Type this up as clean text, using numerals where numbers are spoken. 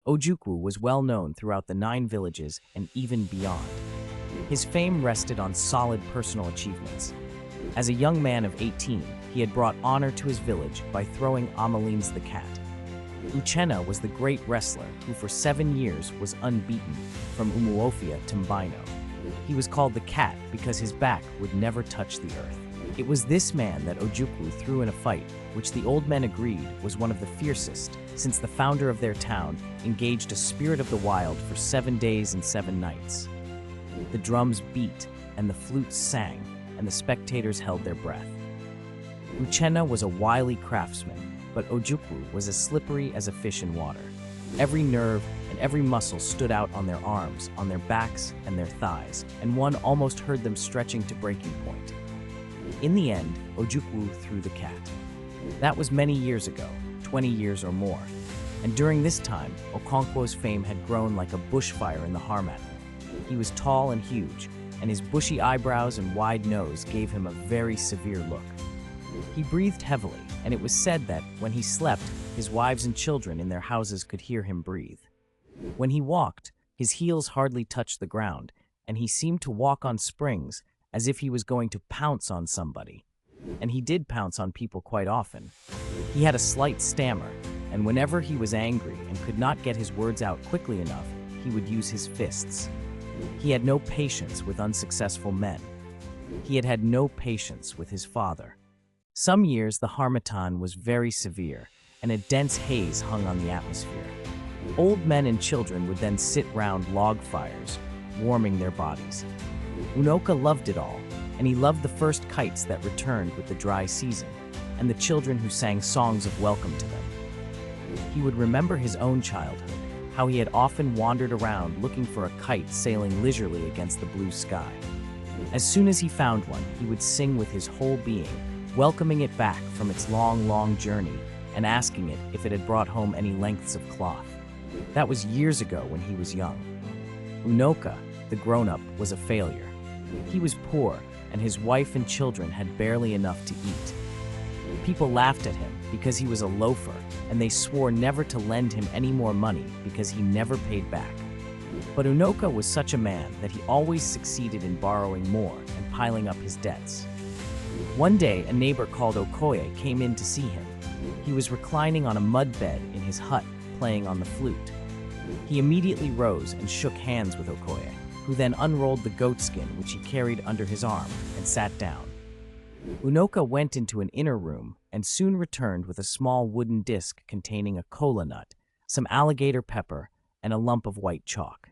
Ojukwu was well known throughout the 9 villages and even beyond. His fame rested on solid personal achievements. As a young man of 18, he had brought honor to his village by throwing Amalines the cat. Uchenna was the great wrestler who for 7 years was unbeaten from Umuofia to Mbino. He was called the cat because his back would never touch the earth. It was this man that Ojukwu threw in a fight, which the old men agreed was one of the fiercest, since the founder of their town engaged a spirit of the wild for 7 days and 7 nights. The drums beat, and the flutes sang, and the spectators held their breath. Uchenna was a wily craftsman, but Ojukwu was as slippery as a fish in water. Every nerve and every muscle stood out on their arms, on their backs, and their thighs, and one almost heard them stretching to breaking point. In the end, Ojukwu threw the cat. That was many years ago, 20 years or more, and during this time, Okonkwo's fame had grown like a bushfire in the Harmattan. He was tall and huge, and his bushy eyebrows and wide nose gave him a very severe look. He breathed heavily, and it was said that, when he slept, his wives and children in their houses could hear him breathe. When he walked, his heels hardly touched the ground, and he seemed to walk on springs, as if he was going to pounce on somebody. And he did pounce on people quite often. He had a slight stammer, and whenever he was angry and could not get his words out quickly enough, he would use his fists. He had no patience with unsuccessful men. He had had no patience with his father. Some years the Harmattan was very severe, and a dense haze hung on the atmosphere. Old men and children would then sit round log fires, warming their bodies. Unoka loved it all, and he loved the first kites that returned with the dry season, and the children who sang songs of welcome to them. He would remember his own childhood, how he had often wandered around looking for a kite sailing leisurely against the blue sky. As soon as he found one, he would sing with his whole being, welcoming it back from its long, long journey and asking it if it had brought home any lengths of cloth. That was years ago when he was young. Unoka, the grown-up, was a failure. He was poor, and his wife and children had barely enough to eat. People laughed at him because he was a loafer, and they swore never to lend him any more money because he never paid back. But Unoka was such a man that he always succeeded in borrowing more and piling up his debts. One day, a neighbor called Okoye came in to see him. He was reclining on a mud bed in his hut, playing on the flute. He immediately rose and shook hands with Okoye, who then unrolled the goatskin which he carried under his arm and sat down. Unoka went into an inner room and soon returned with a small wooden disc containing a kola nut, some alligator pepper, and a lump of white chalk.